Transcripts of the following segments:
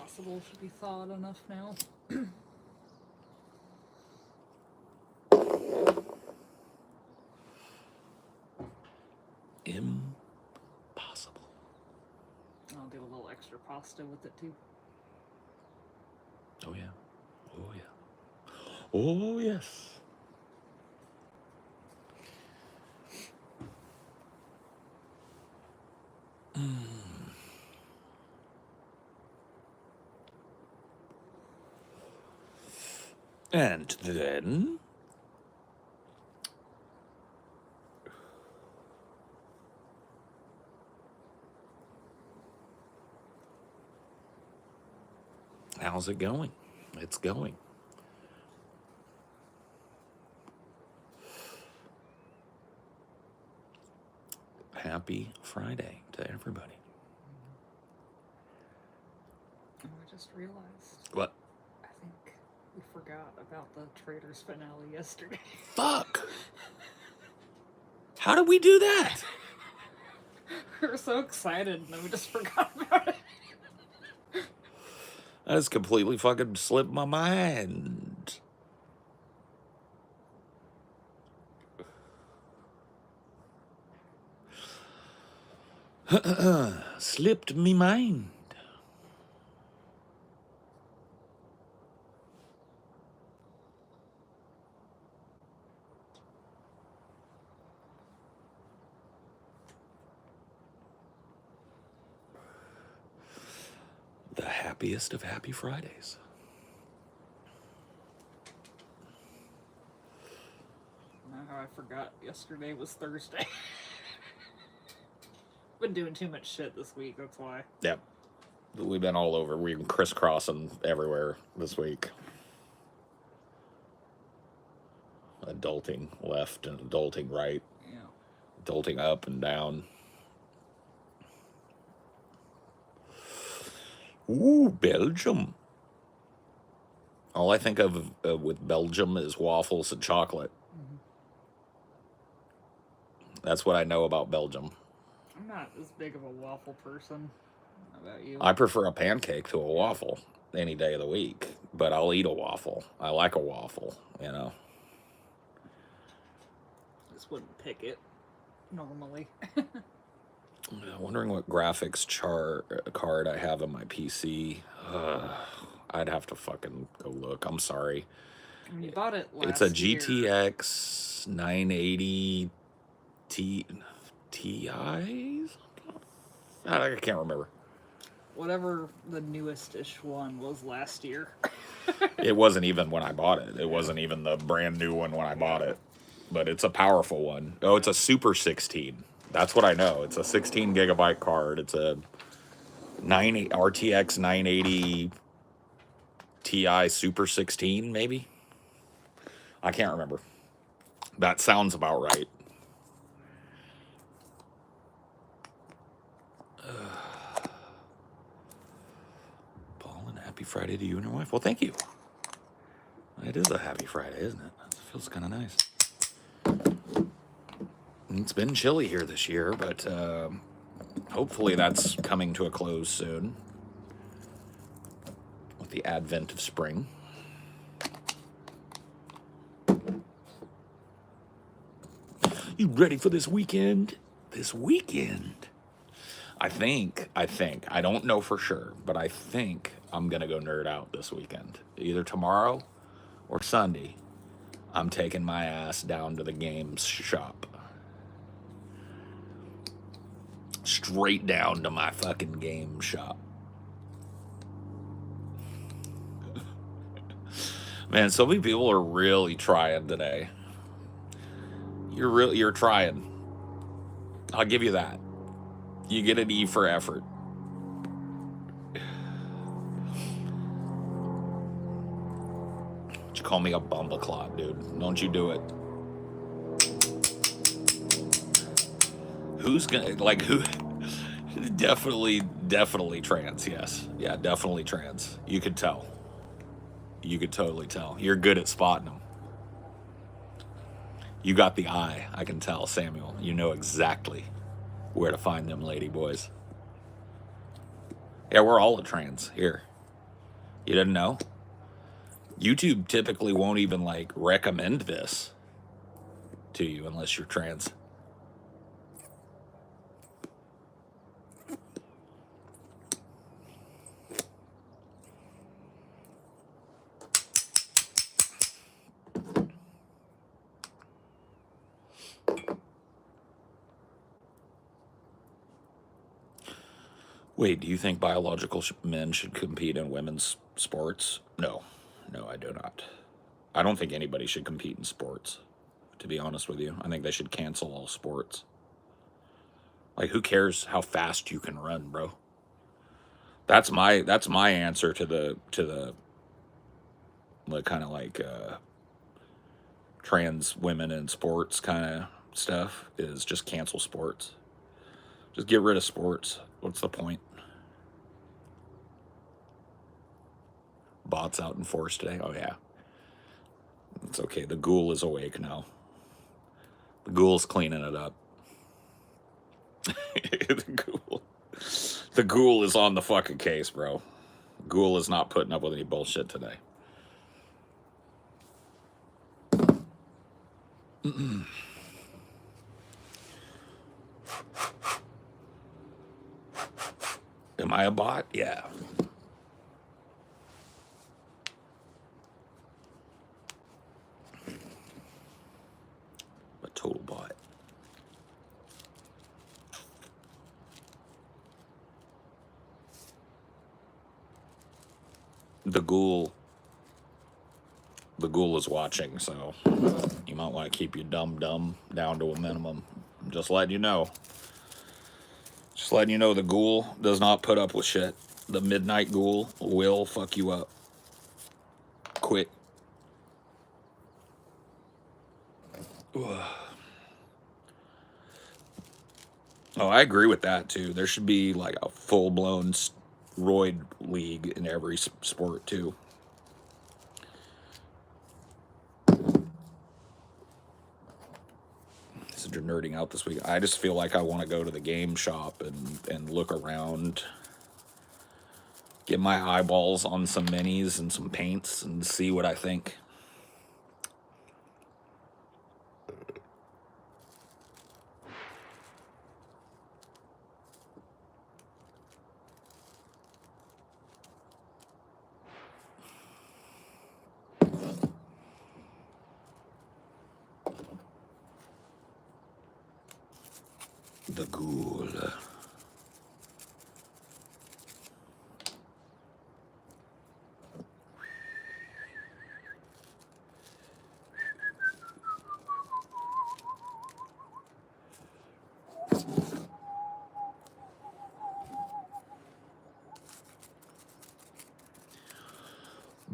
Impossible should be thawed enough now. Impossible. I'll do a little extra pasta with it too. Oh, yeah. Oh, yeah. Oh, yes. And then how's it going? It's going. Happy Friday to everybody. Oh, I just realized. What? I think we forgot about the Traitors finale yesterday. Fuck! How did we do that? We were so excited and then we just forgot about it. That just completely fucking slipped my mind. Slipped me mind. The happiest of happy Fridays. Now how I forgot yesterday was Thursday. Been doing too much shit this week, that's why. Yep. We've been all over. We've been crisscrossing everywhere this week. Adulting left and adulting right. Yeah. Adulting up and down. Ooh, Belgium. All I think of with Belgium is waffles and chocolate. Mm-hmm. That's what I know about Belgium. I'm not as big of a waffle person. How about you? I prefer a pancake to a waffle any day of the week, but I'll eat a waffle. I like a waffle, you know. Just wouldn't pick it normally. I'm wondering what graphics card I have on my PC. I'd have to fucking go look. I'm sorry. I mean, you bought it last It's a year. GTX 980 Ti? I can't remember. Whatever the newest-ish one was last year. It wasn't even when I bought it. It wasn't even the brand new one when I bought it. But it's a powerful one. Oh, it's a Super 16. That's what I know. It's a 16 gigabyte card. It's a RTX 980 Ti Super 16, maybe? I can't remember. That sounds about right. Paul, and happy Friday to you and your wife. Well, thank you. It is a happy Friday, isn't it? It feels kind of nice. It's been chilly here this year, but hopefully that's coming to a close soon with the advent of spring. You ready for this weekend? This weekend? I think, I don't know for sure, but I think I'm going to go nerd out this weekend. Either tomorrow or Sunday, I'm taking my ass down to the games shop. Straight down to my fucking game shop. Man, so many people are really trying today. You're trying. I'll give you that. You get an E for effort. You call me a bumbleclot, dude. Don't you do it. Who's gonna, like, who? Definitely trans, yes. Yeah, definitely trans. You could tell. You could totally tell. You're good at spotting them. You got the eye, I can tell, Samuel. You know exactly where to find them lady boys. Yeah, we're all a trans here. You didn't know? YouTube typically won't even like recommend this to you unless you're trans. Wait, do you think biological men should compete in women's sports? No, no, I do not. I don't think anybody should compete in sports, to be honest with you. I think they should cancel all sports. Like, who cares how fast you can run, bro? That's my answer to the kind of like trans women in sports kind of stuff is just cancel sports. Just get rid of sports. What's the point? Bots out in force today. Oh yeah, it's okay. The ghoul is awake now. The ghoul's cleaning it up. The ghoul is on the fucking case, bro. Ghoul is not putting up with any bullshit today. Am I a bot? Yeah. A total bot. The ghoul is watching, so you might want to keep your dumb down to a minimum. I'm just letting you know. Just letting you know the ghoul does not put up with shit. The midnight ghoul will fuck you up. Quick. Oh, I agree with that too. There should be like a full-blown steroid league in every sport too. Since you're nerding out this week, I just feel like I want to go to the game shop and look around, get my eyeballs on some minis and some paints and see what I think. The ghoul.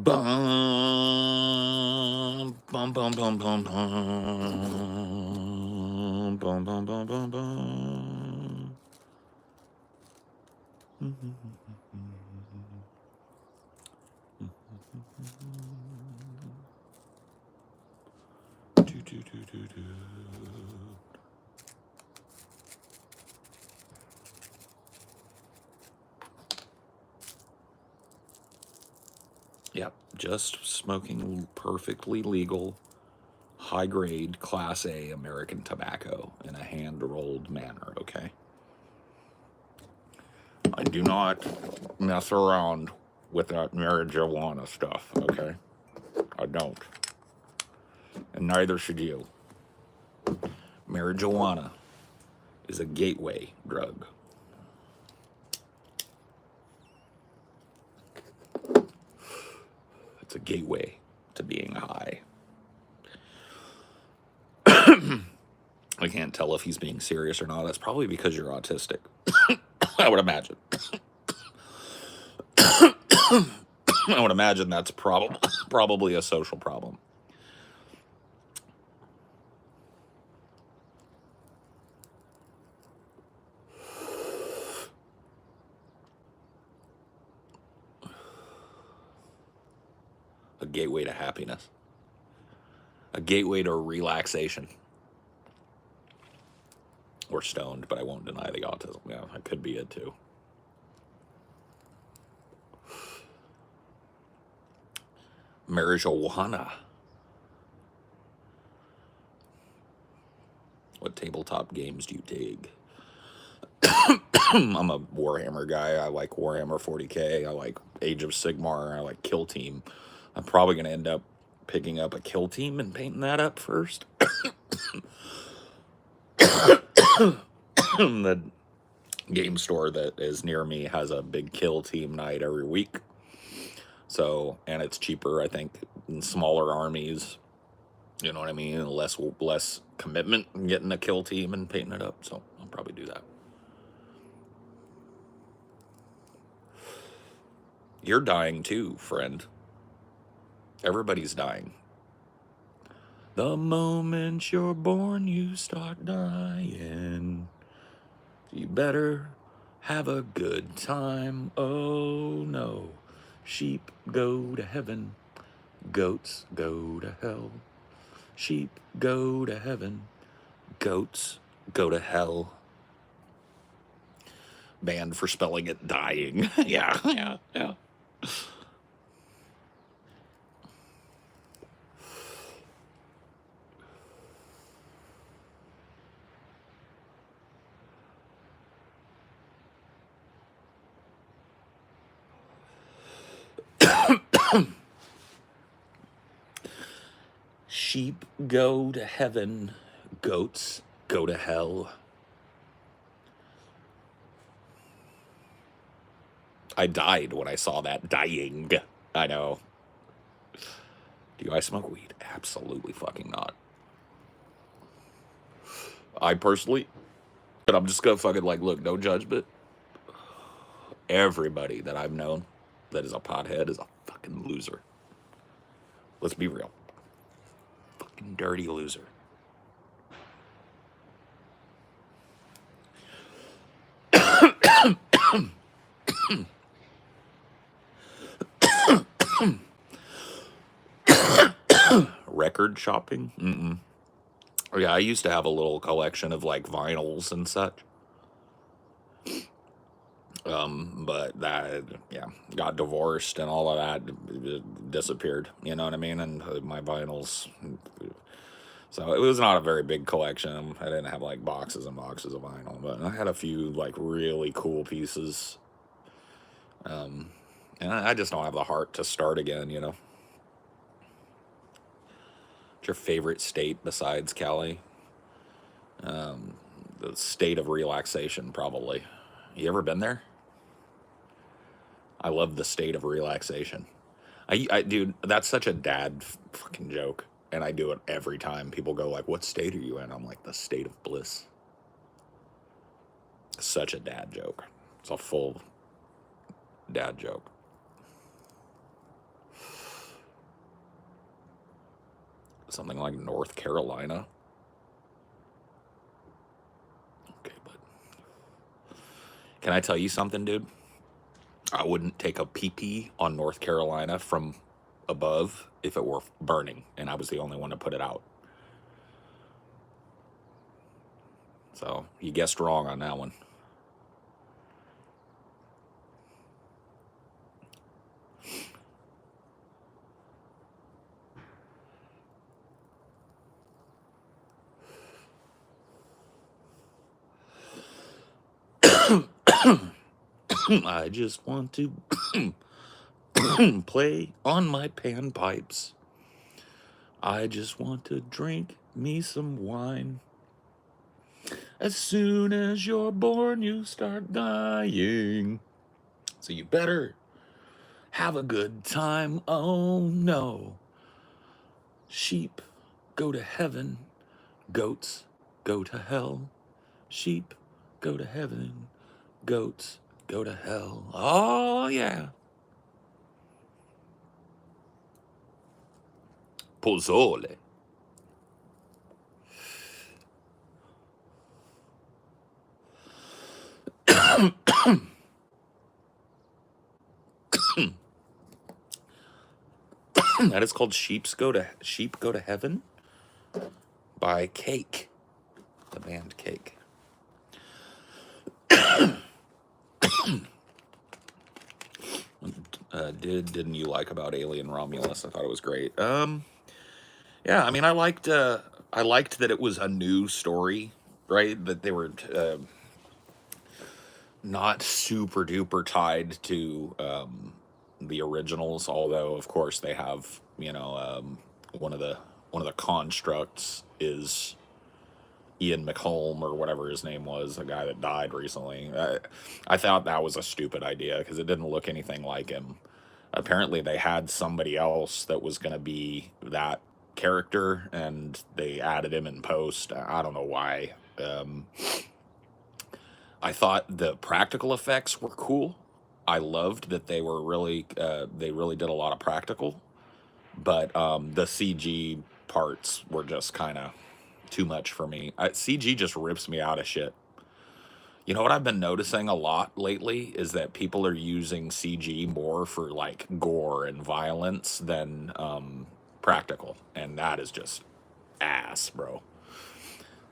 Bum bum bum bum bum bum bum bum bum bum bum. Do, do, do, do, do. Yep, just smoking perfectly legal, high grade, Class A American tobacco in a hand rolled manner, okay? I do not mess around with that marijuana stuff, okay? I don't. And neither should you. Marijuana is a gateway drug. It's a gateway to being high. I can't tell if he's being serious or not. That's probably because you're autistic. I would imagine. I would imagine that's probably a social problem. A gateway to happiness. A gateway to relaxation. Or stoned, but I won't deny the autism. Yeah, that could be it too. Marijuana. What tabletop games do you dig? I'm a Warhammer guy. I like Warhammer 40k. I like Age of Sigmar. I like Kill Team. I'm probably going to end up picking up a Kill Team and painting that up first. The game store that is near me has a big Kill Team night every week. So, and it's cheaper, I think, in smaller armies. You know what I mean? Less commitment in getting a Kill Team and painting it up. So I'll probably do that. You're dying too, friend. Everybody's dying. The moment you're born, you start dying. You better have a good time. Oh no. Sheep go to heaven. Goats go to hell. Sheep go to heaven. Goats go to hell. Banned for spelling it dying. Yeah. Sheep go to heaven, goats go to hell. I died when I saw that. Dying. I know. Do I smoke weed? Absolutely fucking not. I personally, but I'm just gonna fucking like, look, no judgment. Everybody that I've known that is a pothead is a fucking loser. Let's be real. Fucking dirty loser. Record shopping? Mm-mm. Oh, yeah, I used to have a little collection of like vinyls and such. But that, yeah, got divorced and all of that disappeared. You know what I mean? And my vinyls. So it was not a very big collection. I didn't have like boxes and boxes of vinyl, but I had a few like really cool pieces. And I just don't have the heart to start again, you know? What's your favorite state besides Cali? The state of relaxation, probably. You ever been there? I love the state of relaxation. Dude, that's such a dad fucking joke, and I do it every time. People go like, "What state are you in?" I'm like, "The state of bliss." Such a dad joke. It's a full dad joke. Something like North Carolina. Okay, but can I tell you something, dude? I wouldn't take a pee-pee on North Carolina from above if it were burning and I was the only one to put it out. So you guessed wrong on that one. I just want to play on my panpipes. I just want to drink me some wine. As soon as you're born, you start dying. So you better have a good time. Oh no. Sheep go to heaven. Goats go to hell. Sheep go to heaven. Goats go to hell. Oh yeah. Pozole. That is called Sheep Go to Heaven by Cake, the band Cake. Didn't you like about Alien Romulus? I thought it was great. Yeah, I mean, I liked that it was a new story, right? That they were not super duper tied to the originals, although of course they have, one of the constructs is Ian McColm or whatever his name was, the guy that died recently. I thought that was a stupid idea because it didn't look anything like him. Apparently, they had somebody else that was going to be that character, and they added him in post. I don't know why. I thought the practical effects were cool. I loved that they really did a lot of practical, but the CG parts were just kind of too much for me. CG just rips me out of shit. You know what I've been noticing a lot lately is that people are using CG more for like gore and violence than practical, and that is just ass, bro.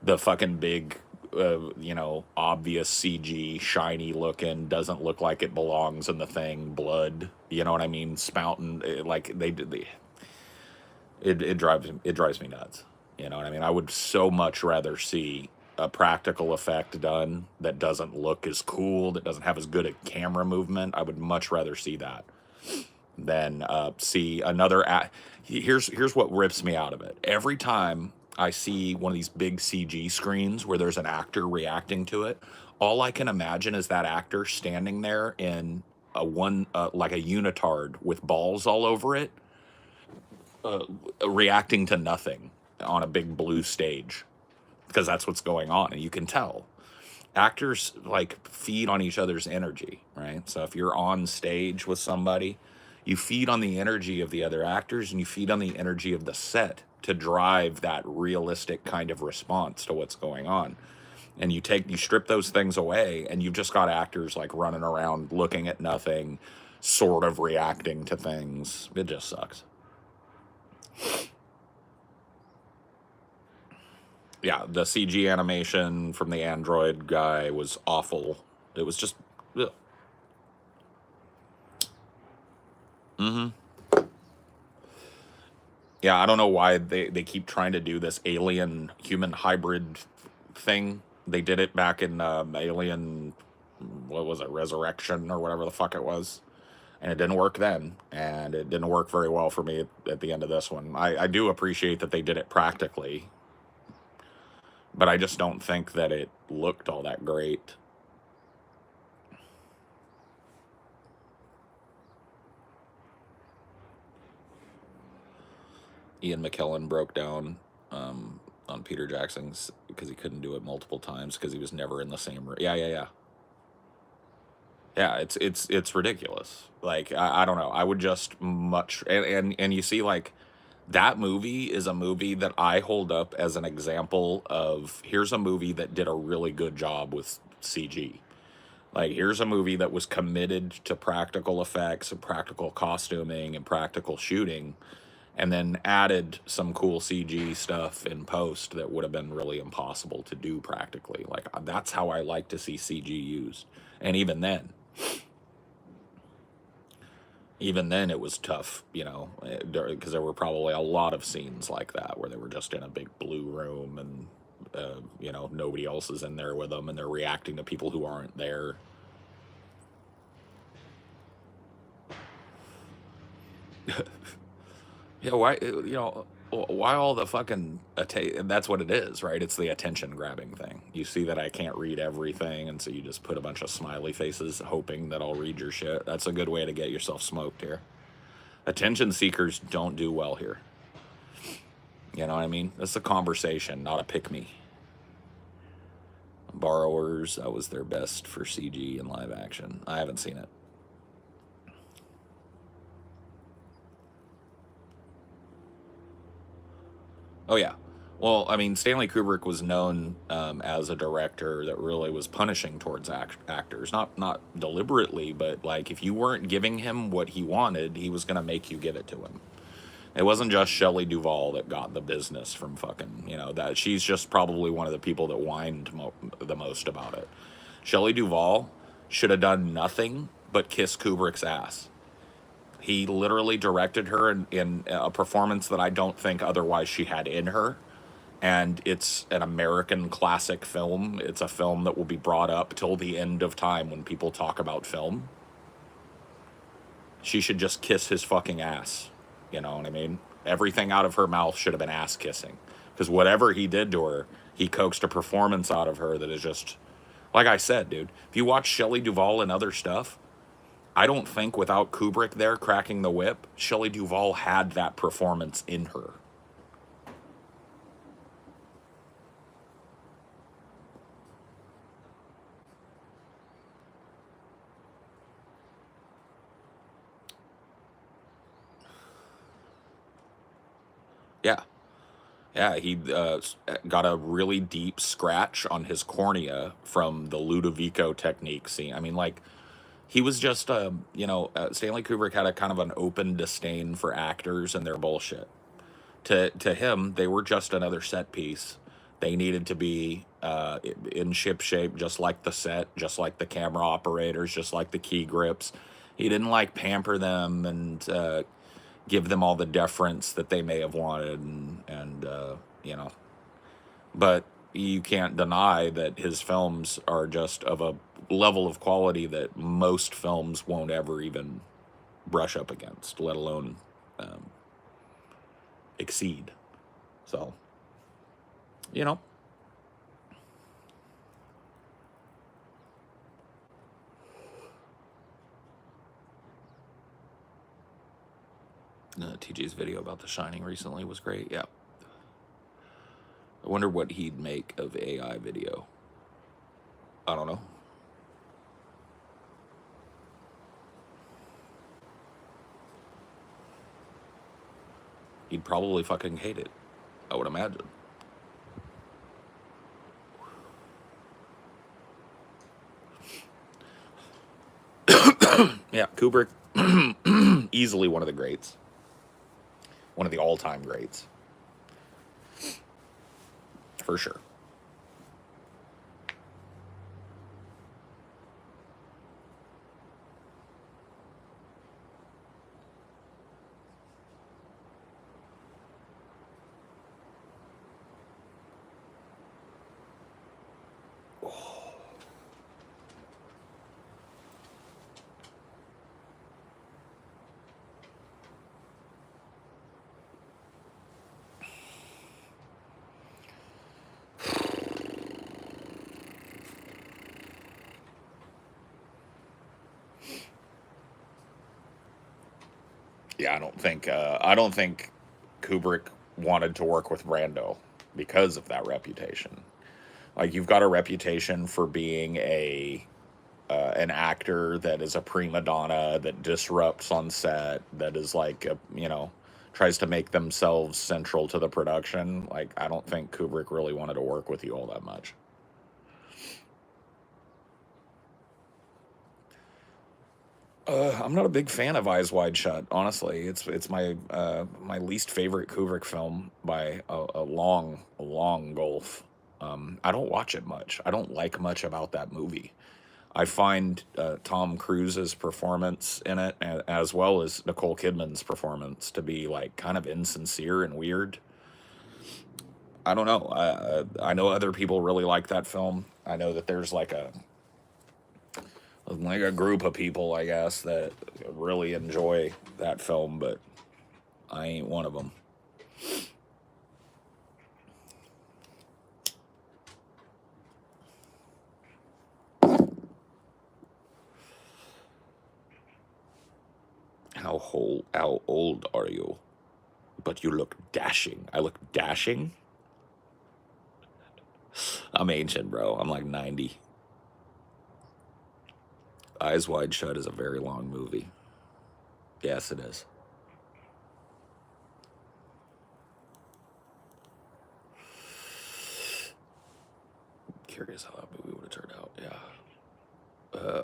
The fucking big, obvious CG, shiny looking, doesn't look like it belongs in the thing. Blood, you know what I mean? Spouting, like they did the. It drives me nuts. You know what I mean? I would so much rather see a practical effect done that doesn't look as cool, that doesn't have as good a camera movement. I would much rather see that than see another. Here's what rips me out of it. Every time I see one of these big CG screens where there's an actor reacting to it, all I can imagine is that actor standing there in like a unitard with balls all over it, reacting to nothing on a big blue stage, because that's what's going on, and you can tell actors like feed on each other's energy, right? So if you're on stage with somebody, you feed on the energy of the other actors, and you feed on the energy of the set to drive that realistic kind of response to what's going on. And you strip those things away, and you've just got actors like running around looking at nothing, sort of reacting to things. It just sucks. Yeah, the CG animation from the Android guy was awful. It was just, ugh. Mm-hmm. Yeah, I don't know why they keep trying to do this alien human hybrid thing. They did it back in Alien, what was it, Resurrection or whatever the fuck it was. And it didn't work then. And it didn't work very well for me at the end of this one. I do appreciate that they did it practically, but I just don't think that it looked all that great. Ian McKellen broke down on Peter Jackson's because he couldn't do it multiple times because he was never in the same room. Yeah. Yeah, it's ridiculous. Like I don't know. I would just much and you see, like, that movie is a movie that I hold up as an example of, here's a movie that did a really good job with CG. Like, here's a movie that was committed to practical effects and practical costuming and practical shooting, and then added some cool CG stuff in post that would have been really impossible to do practically. Like, that's how I like to see CG used. And even then it was tough, because there were probably a lot of scenes like that where they were just in a big blue room, and nobody else is in there with them, and they're reacting to people who aren't there. Yeah, why all the fucking that's what it is, right? It's the attention grabbing thing. You see that I can't read everything, and so you just put a bunch of smiley faces hoping that I'll read your shit. That's a good way to get yourself smoked here. Attention seekers don't do well here. You know what I mean? That's a conversation, not a pick me. Borrowers, that was their best for CG and live action. I haven't seen it. Oh yeah. Well, I mean, Stanley Kubrick was known as a director that really was punishing towards actors, not deliberately, but like if you weren't giving him what he wanted, he was gonna make you give it to him. It wasn't just Shelley Duvall that got the business from fucking, that she's just probably one of the people that whined the most about it. Shelley Duvall should have done nothing but kiss Kubrick's ass. He literally directed her in a performance that I don't think otherwise she had in her. And it's an American classic film. It's a film that will be brought up till the end of time when people talk about film. She should just kiss his fucking ass. You know what I mean? Everything out of her mouth should have been ass kissing. Because whatever he did to her, he coaxed a performance out of her that is just, like I said, dude. If you watch Shelley Duvall and other stuff, I don't think without Kubrick there cracking the whip, Shelley Duvall had that performance in her. Yeah. Yeah, he got a really deep scratch on his cornea from the Ludovico technique scene. I mean, like, he was just, Stanley Kubrick had a kind of an open disdain for actors and their bullshit. To him, they were just another set piece. They needed to be in ship shape, just like the set, just like the camera operators, just like the key grips. He didn't like pamper them and give them all the deference that they may have wanted, and. But you can't deny that his films are just of a level of quality that most films won't ever even brush up against, let alone um, exceed. So, you know, TJ's video about The Shining recently was great. Yeah. I wonder what he'd make of AI video. I don't know. He'd probably fucking hate it, I would imagine. Yeah, Kubrick, easily one of the greats. One of the all-time greats. For sure. Yeah, I don't think Kubrick wanted to work with Brando because of that reputation. Like, you've got a reputation for being a an actor that is a prima donna, that disrupts on set, that is like tries to make themselves central to the production. Like, I don't think Kubrick really wanted to work with you all that much. I'm not a big fan of Eyes Wide Shut. Honestly, it's my least favorite Kubrick film by a long gulf. I don't watch it much. I don't like much about that movie. I find Tom Cruise's performance in it, as well as Nicole Kidman's performance, to be like kind of insincere and weird. I don't know. I know other people really like that film. I know that there's like a group of people, I guess, that really enjoy that film, but I ain't one of them. How old are you? But you look dashing. I look dashing? I'm ancient, bro. I'm like 90. Eyes Wide Shut is a very long movie. Yes, it is. Curious how that movie would have turned out. Yeah.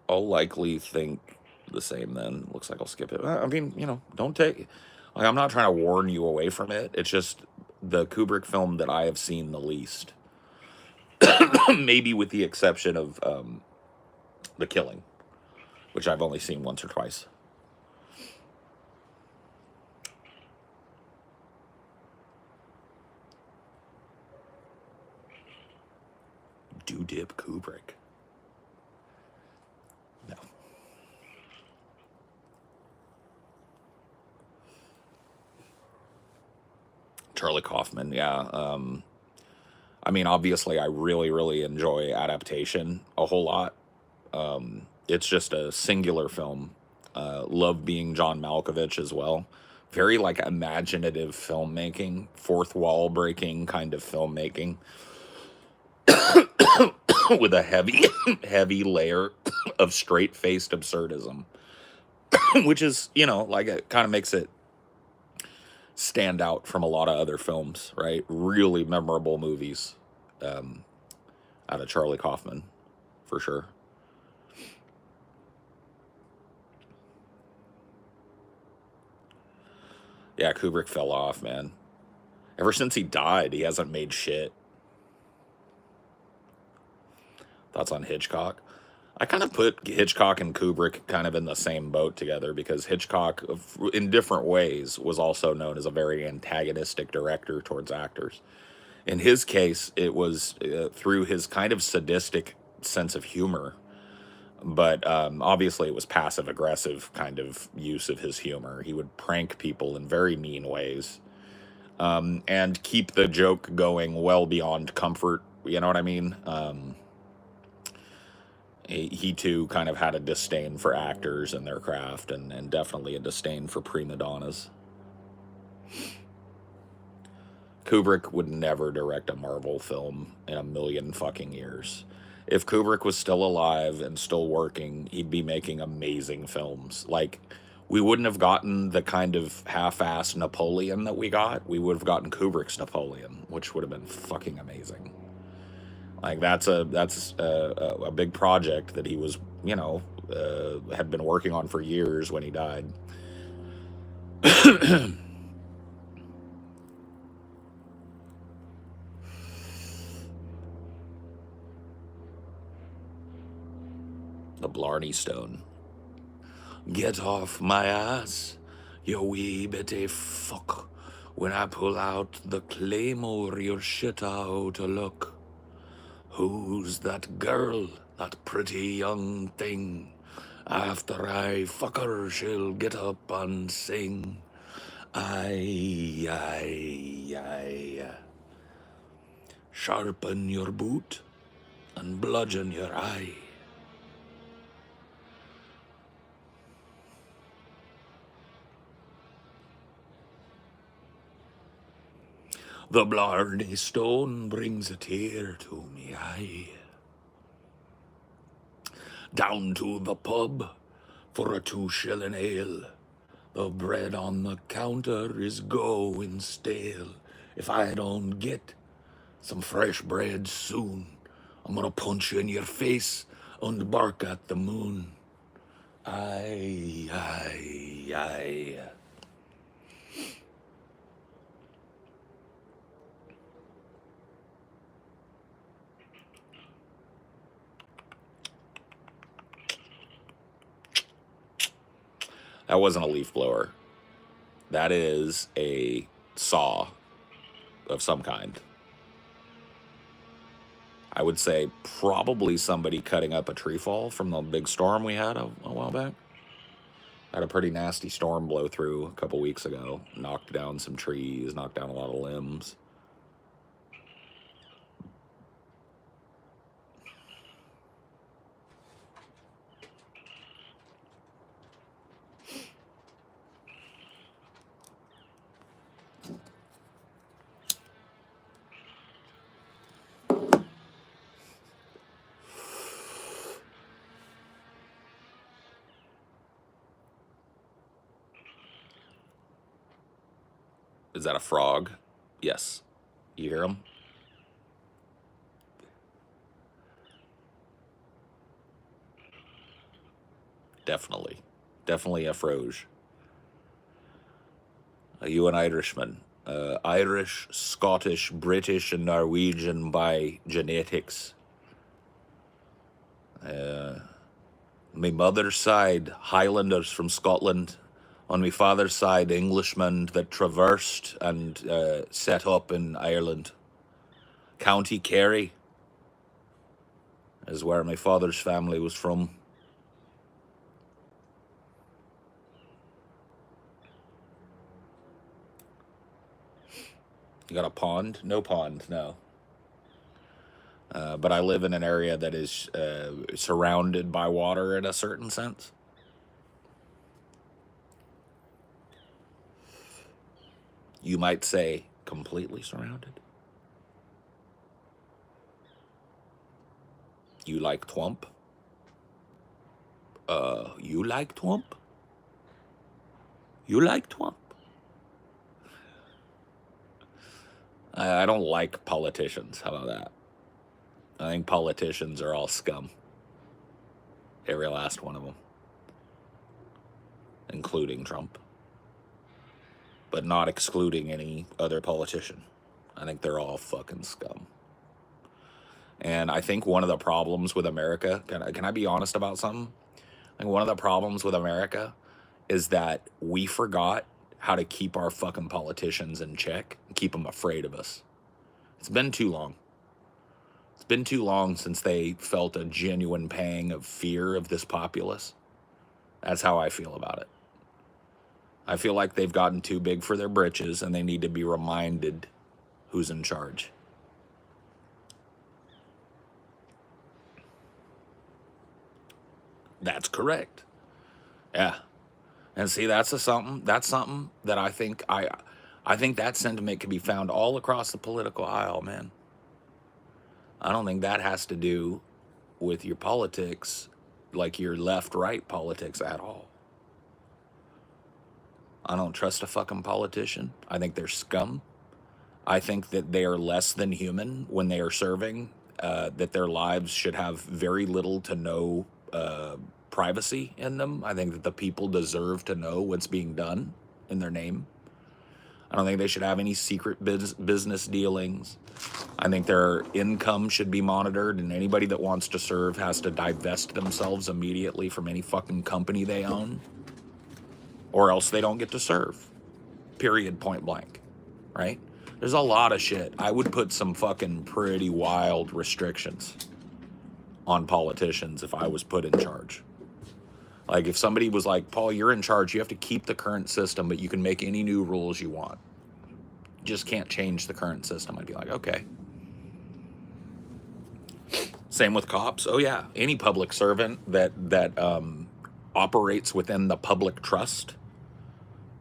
I'll likely think the same then. Looks like I'll skip it. I mean, don't take. Like, I'm not trying to warn you away from it. It's just the Kubrick film that I have seen the least. Maybe with the exception of The Killing, which I've only seen once or twice. Stew Dip Kubrick. No. Charlie Kaufman, yeah. I mean, obviously, I really, really enjoy adaptation a whole lot. It's just a singular film. Love being John Malkovich as well. Very like imaginative filmmaking, fourth wall breaking kind of filmmaking with a heavy, heavy layer of straight faced absurdism, which is, you know, like it kind of makes it stand out from a lot of other films, right? Really memorable movies out of Charlie Kaufman, for sure. Yeah, Kubrick fell off, man. Ever since he died, he hasn't made shit. Thoughts on Hitchcock? I kind of put Hitchcock and Kubrick kind of in the same boat together because Hitchcock, in different ways, was also known as a very antagonistic director towards actors. In his case, it was through his kind of sadistic sense of humor, but obviously it was passive aggressive kind of use of his humor. He would prank people in very mean ways and keep the joke going well beyond comfort. You know what I mean? He too kind of had a disdain for actors and their craft, and definitely a disdain for prima donnas. Kubrick would never direct a Marvel film in a million fucking years. If Kubrick was still alive and still working, he'd be making amazing films. Like, we wouldn't have gotten the kind of half-assed Napoleon that we got. We would have gotten Kubrick's Napoleon, which would have been fucking amazing. Like, that's a big project that he was, you know, had been working on for years when he died. The Blarney Stone. Get off my ass, you wee bitty fuck. When I pull out the claymore, you're shit out to look. Who's that girl, that pretty young thing? After I fuck her, she'll get up and sing. Aye, aye, aye. Sharpen your boot and bludgeon your eye. The Blarney Stone brings a tear to me eye. Down to the pub for a 2 shilling ale. The bread on the counter is going stale. If I don't get some fresh bread soon, I'm gonna punch you in your face and bark at the moon. Aye, aye, aye. That wasn't a leaf blower. That is a saw of some kind. I would say probably somebody cutting up a tree fall from the big storm we had a while back. Had a pretty nasty storm blow through a couple weeks ago. Knocked down some trees, knocked down a lot of limbs. Is that a frog? Yes. You hear him? Definitely. Definitely a froge. Are you an Irishman? Irish, Scottish, British, and Norwegian by genetics. My mother's side, Highlanders from Scotland. On my father's side, Englishmen that traversed and set up in Ireland. County Kerry. is where my father's family was from. You got a pond? No pond, no. But I live in an area that is surrounded by water in a certain sense. You might say completely surrounded. You like twump? You like twump? You like twump? I don't like politicians. How about that? I think politicians are all scum. Every last one of them. Including Trump. But not excluding any other politician. I think they're all fucking scum. And I think one of the problems with America, can I be honest about something? I think one of the problems with America is that we forgot how to keep our fucking politicians in check and keep them afraid of us. It's been too long. It's been too long since they felt a genuine pang of fear of this populace. That's how I feel about it. I feel like they've gotten too big for their britches and they need to be reminded who's in charge. That's correct. Yeah. And see, that's something that I think that sentiment can be found all across the political aisle, man. I don't think that has to do with your politics, like your left-right politics at all. I don't trust a fucking politician. I think they're scum. I think that they are less than human when they are serving, that their lives should have very little to no privacy in them. I think that the people deserve to know what's being done in their name. I don't think they should have any secret business dealings. I think their income should be monitored, and anybody that wants to serve has to divest themselves immediately from any fucking company they own, or else they don't get to serve. Period, point blank. Right? There's a lot of shit. I would put some fucking pretty wild restrictions on politicians if I was put in charge. Like if somebody was like, Paul, you're in charge, you have to keep the current system, but you can make any new rules you want. You just can't change the current system. I'd be like, okay. Same with cops. Oh yeah, any public servant that operates within the public trust,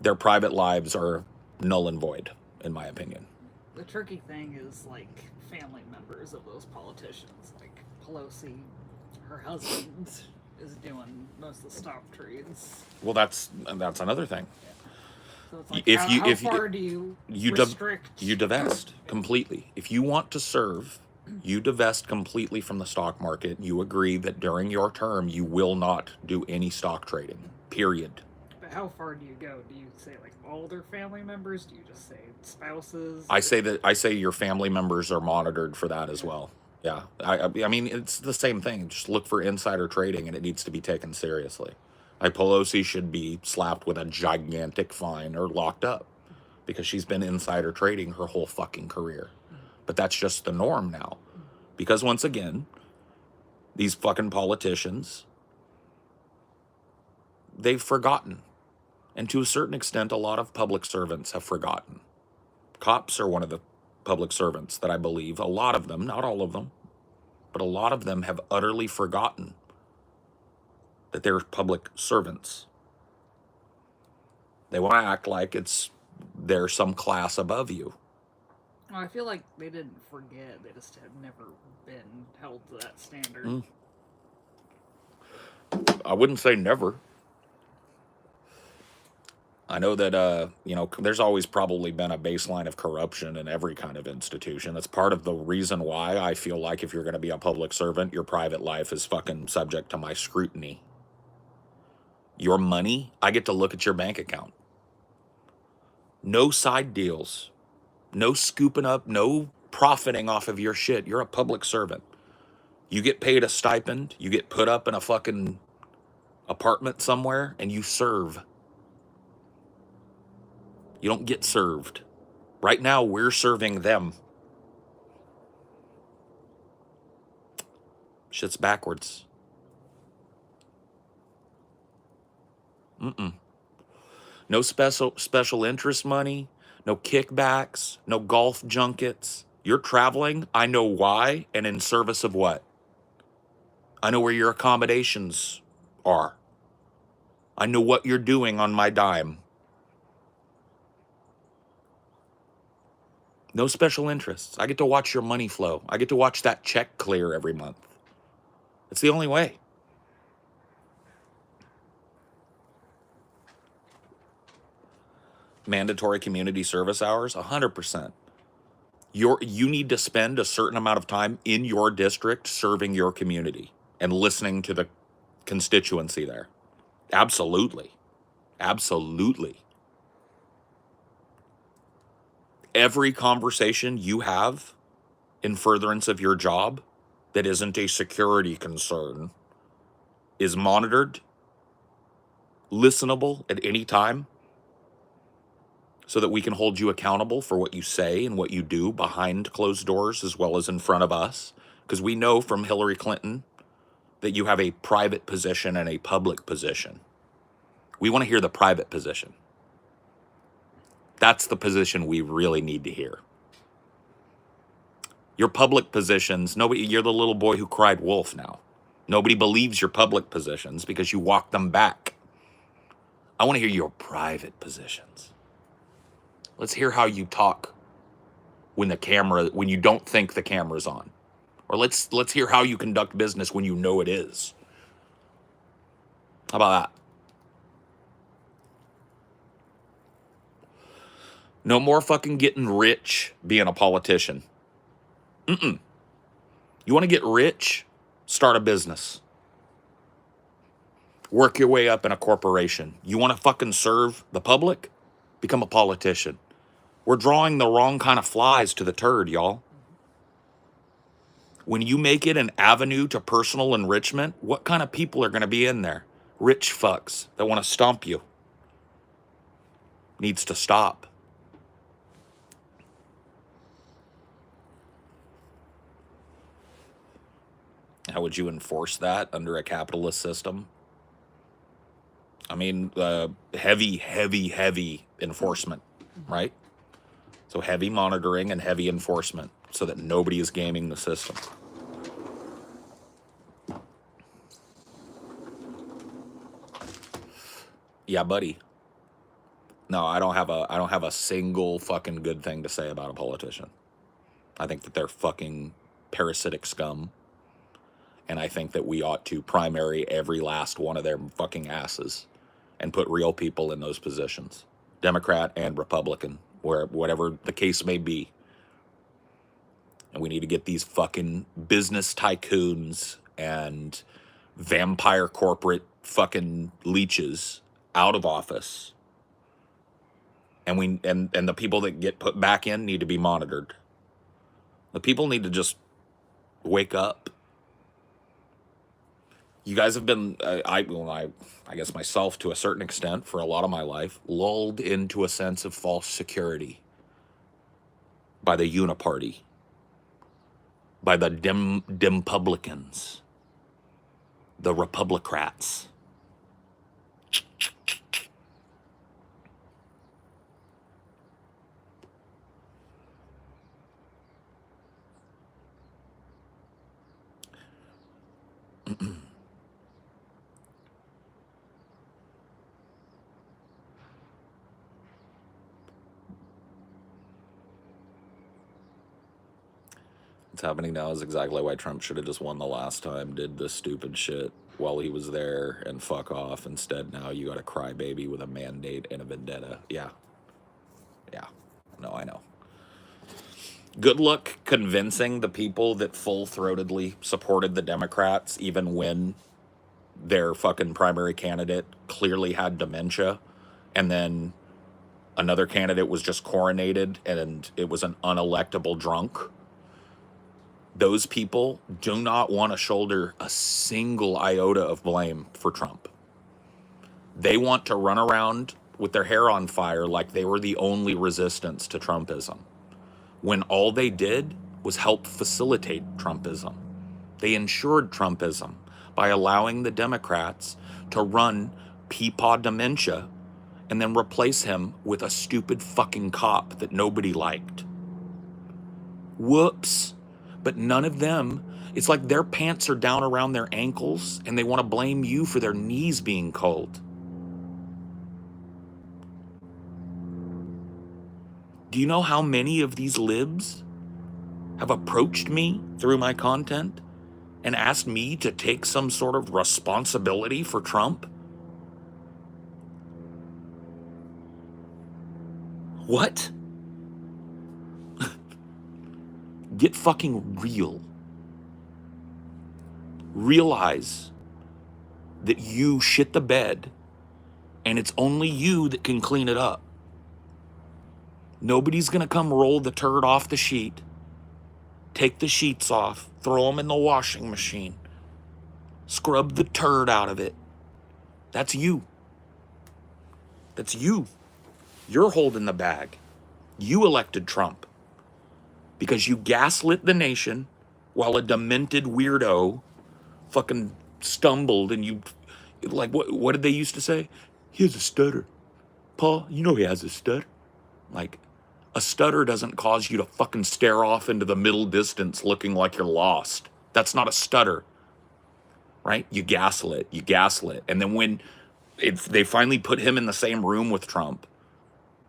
their private lives are null and void, in my opinion. The tricky thing is like family members of those politicians, like Pelosi, her husband is doing most of the stock trades. Well, that's another thing. So it's like, how far do you restrict? You divest completely. If you want to serve, you divest completely from the stock market. You agree that during your term you will not do any stock trading. Period. But how far do you go? Do you say like all their family members? Do you just say spouses? I say your family members are monitored for that as well. Yeah, I mean, it's the same thing. Just look for insider trading, and it needs to be taken seriously. Like Pelosi should be slapped with a gigantic fine or locked up because she's been insider trading her whole fucking career. But that's just the norm now. Because once again, these fucking politicians, they've forgotten. And to a certain extent, a lot of public servants have forgotten. Cops are one of the public servants that I believe, a lot of them, not all of them, but a lot of them have utterly forgotten that they're public servants. They want to act like they're some class above you. Well, I feel like they didn't forget. They just have never been held to that standard. I wouldn't say never. I know that, there's always probably been a baseline of corruption in every kind of institution. That's part of the reason why I feel like if you're going to be a public servant, your private life is fucking subject to my scrutiny. Your money, I get to look at your bank account. No side deals. No scooping up, no profiting off of your shit. You're a public servant. You get paid a stipend, you get put up in a fucking apartment somewhere, and you serve. You don't get served. Right now, we're serving them. Shit's backwards. No special interest money, no kickbacks, no golf junkets. You're traveling, I know why, and in service of what? I know where your accommodations are. I know what you're doing on my dime. No special interests. I get to watch your money flow. I get to watch that check clear every month. It's the only way. Mandatory community service hours, 100%. You need to spend a certain amount of time in your district serving your community and listening to the constituency there. Absolutely. Absolutely. Every conversation you have in furtherance of your job that isn't a security concern is monitored, listenable at any time, so that we can hold you accountable for what you say and what you do behind closed doors as well as in front of us. Because we know from Hillary Clinton that you have a private position and a public position. We want to hear the private position. That's the position we really need to hear. Your public positions, you're the little boy who cried wolf now. Nobody believes your public positions because you walk them back. I want to hear your private positions. Let's hear how you talk when you don't think the camera's on. Or let's hear how you conduct business when you know it is. How about that? No more fucking getting rich being a politician. You want to get rich? Start a business. Work your way up in a corporation. You want to fucking serve the public? Become a politician. We're drawing the wrong kind of flies to the turd, y'all. When you make it an avenue to personal enrichment, what kind of people are going to be in there? Rich fucks that want to stomp you. Needs to stop. How would you enforce that under a capitalist system? I mean, heavy enforcement, right? So heavy monitoring and heavy enforcement so that nobody is gaming the system. Yeah, buddy. No, I don't have a single fucking good thing to say about a politician. I think that they're fucking parasitic scum. And I think that we ought to primary every last one of their fucking asses and put real people in those positions. Democrat and Republican, whatever the case may be. And we need to get these fucking business tycoons and vampire corporate fucking leeches out of office. And the people that get put back in need to be monitored. The people need to just wake up. You guys have been, I guess myself to a certain extent for a lot of my life, lulled into a sense of false security by the uniparty, by the Dempublicans, the Republicrats. What's happening now is exactly why Trump should have just won the last time, did this stupid shit while he was there, and fuck off. Instead, now you got a crybaby with a mandate and a vendetta. Yeah. No, I know. Good luck convincing the people that full-throatedly supported the Democrats, even when their fucking primary candidate clearly had dementia, and then another candidate was just coronated and it was an unelectable drunk. Those people do not want to shoulder a single iota of blame for Trump. They want to run around with their hair on fire like they were the only resistance to Trumpism, when all they did was help facilitate Trumpism. They ensured Trumpism by allowing the Democrats to run Peapaw dementia and then replace him with a stupid fucking cop that nobody liked. Whoops. But none of them, it's like their pants are down around their ankles and they want to blame you for their knees being cold. Do you know how many of these libs have approached me through my content and asked me to take some sort of responsibility for Trump? What? Get fucking real. Realize that you shit the bed and it's only you that can clean it up. Nobody's gonna come roll the turd off the sheet, take the sheets off, throw them in the washing machine, scrub the turd out of it. That's you. That's you. You're holding the bag. You elected Trump because you gaslit the nation while a demented weirdo fucking stumbled and you, like, what did they used to say? He has a stutter. Paul, you know he has a stutter. Like, a stutter doesn't cause you to fucking stare off into the middle distance looking like you're lost. That's not a stutter, right? You gaslit. And then when they finally put him in the same room with Trump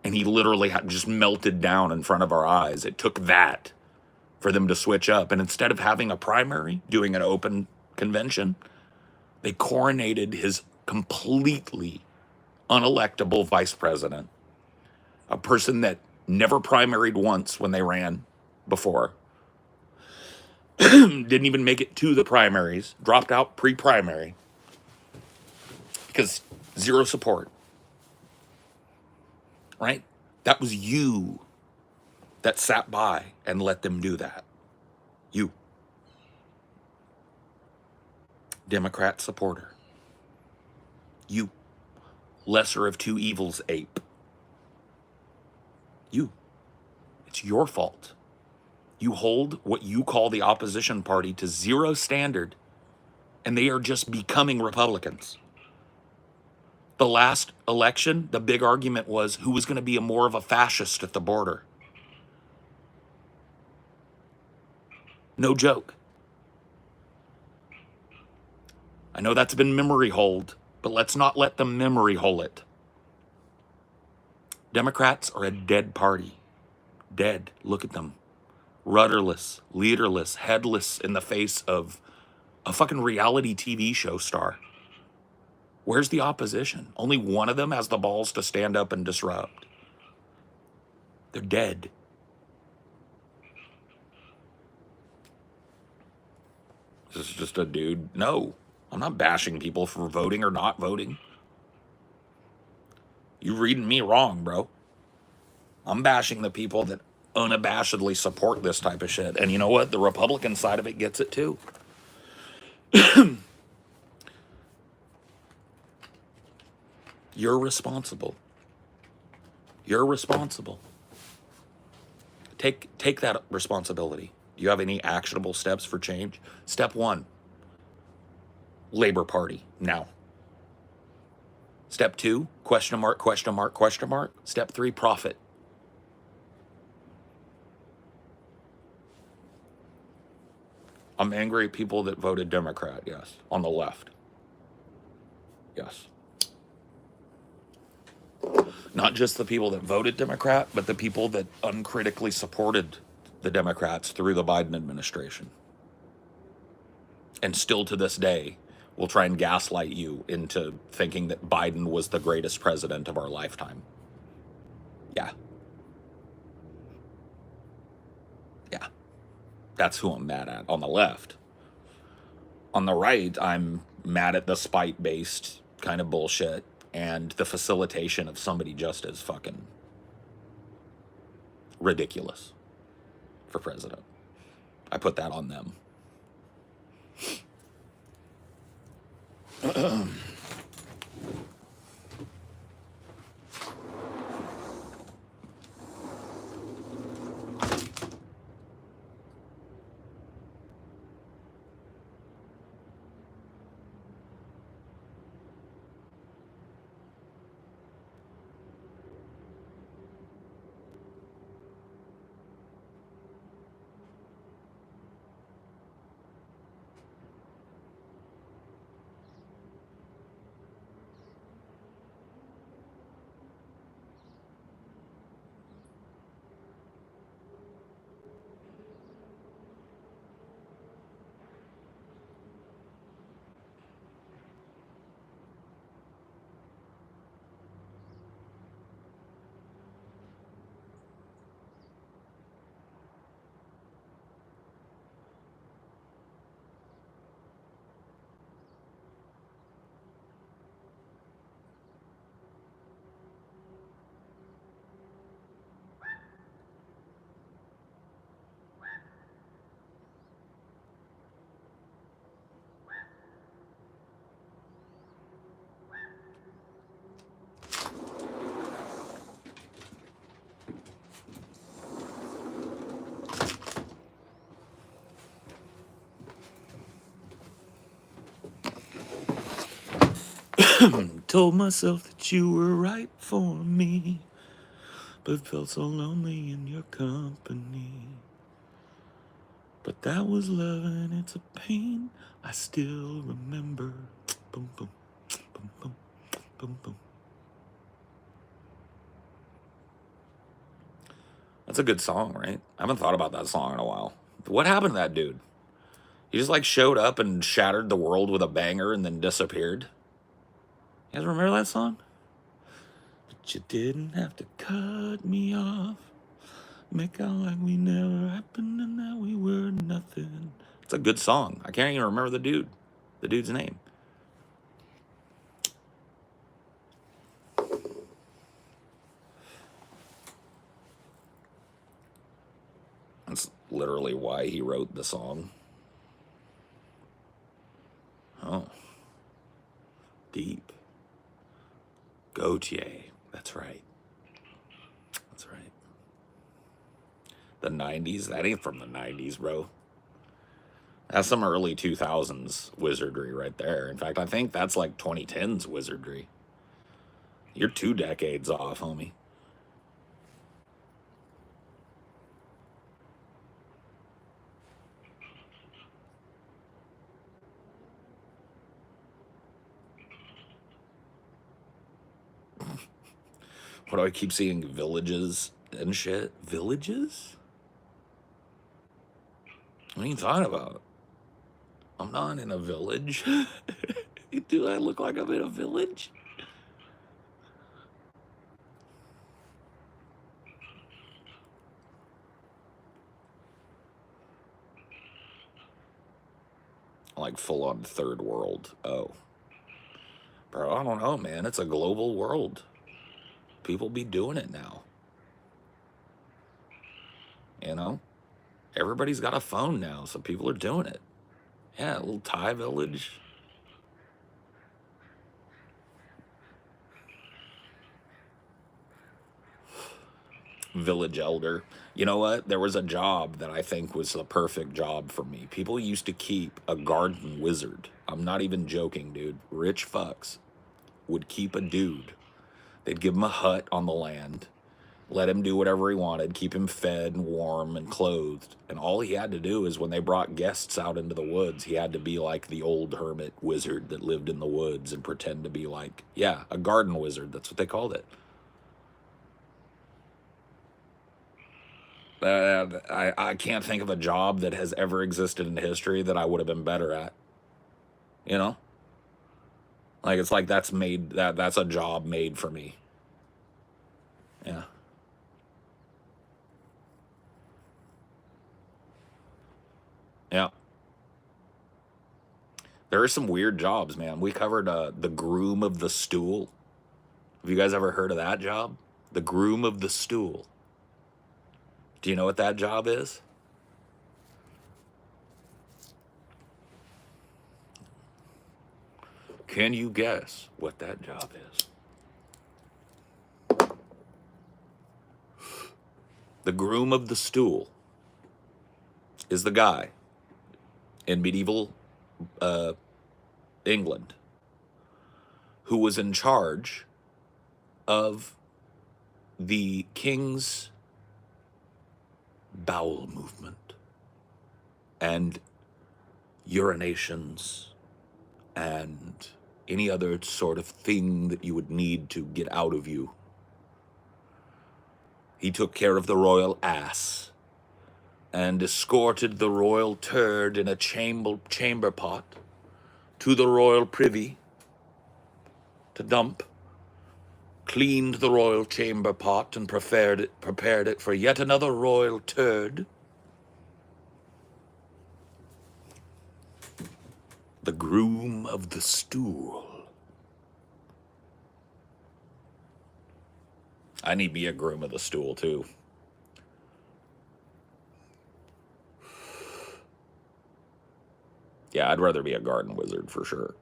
and he literally just melted down in front of our eyes, it took that for them to switch up. And instead of having a primary, doing an open convention, they coronated his completely unelectable vice president, a person that never primaried once when they ran before, didn't even make it to the primaries, dropped out pre-primary because zero support, right? That was you that sat by and let them do that. You. Democrat supporter. You. Lesser of two evils ape. You. It's your fault. You hold what you call the opposition party to zero standard, and they are just becoming Republicans. The last election, the big argument was who was going to be more of a fascist at the border. No joke. I know that's been memory holed, but let's not let them memory hole it. Democrats are a dead party. Dead. Look at them. Rudderless, leaderless, headless in the face of a fucking reality TV show star. Where's the opposition? Only one of them has the balls to stand up and disrupt. They're dead. This is just a dude. No, I'm not bashing people for voting or not voting. You reading me wrong, bro. I'm bashing the people that unabashedly support this type of shit. And you know what? The Republican side of it gets it too. You're responsible. You're responsible. Take that responsibility. Do you have any actionable steps for change? Step 1, Labor Party, now. Step 2, question mark, question mark, question mark. Step 3, profit. I'm angry at people that voted Democrat, yes, on the left. Yes. Not just the people that voted Democrat, but the people that uncritically supported the Democrats through the Biden administration. And still to this day, will try and gaslight you into thinking that Biden was the greatest president of our lifetime. Yeah. Yeah. That's who I'm mad at on the left. On the right, I'm mad at the spite-based kind of bullshit and the facilitation of somebody just as fucking ridiculous for president. I put that on them. Told myself that you were right for me, but felt so lonely in your company. But that was love and it's a pain I still remember. Boom, boom, boom, boom, boom, boom. That's a good song, right? I haven't thought about that song in a while. What happened to that dude? He just like showed up and shattered the world with a banger and then disappeared. You guys remember that song? But you didn't have to cut me off. Make out like we never happened and that we were nothing. It's a good song. I can't even remember the dude's name. That's literally why he wrote the song. Oh. Deep. Gautier. That's right. That's right. The 90s? That ain't from the 90s, bro. That's some early 2000s wizardry right there. In fact, I think that's like 2010s wizardry. You're 2 decades off, homie. What do I keep seeing? Villages and shit? Villages? What are you talking about? I'm not in a village. Do I look like I'm in a village? Like full on third world. Oh. Bro, I don't know, man. It's a global world. People be doing it now. You know? Everybody's got a phone now, so people are doing it. Yeah, a little Thai village. Village elder. You know what? There was a job that I think was the perfect job for me. People used to keep a garden wizard. I'm not even joking, dude. Rich fucks would keep a dude. They'd give him a hut on the land, let him do whatever he wanted, keep him fed and warm and clothed. And all he had to do is when they brought guests out into the woods, he had to be like the old hermit wizard that lived in the woods and pretend to be like, yeah, a garden wizard. That's what they called it. I can't think of a job that has ever existed in history that I would have been better at. You know? Like it's like that's a job made for me. Yeah. Yeah. There are some weird jobs, man. We covered the groom of the stool. Have you guys ever heard of that job? The groom of the stool. Do you know what that job is? Can you guess what that job is? The groom of the stool is the guy in medieval England who was in charge of the king's bowel movement and urinations and any other sort of thing that you would need to get out of you. He took care of the royal ass and escorted the royal turd in a chamber pot to the royal privy to dump, cleaned the royal chamber pot and prepared it for yet another royal turd. The groom of the stool. I need me a groom of the stool too. Yeah, I'd rather be a garden wizard for sure.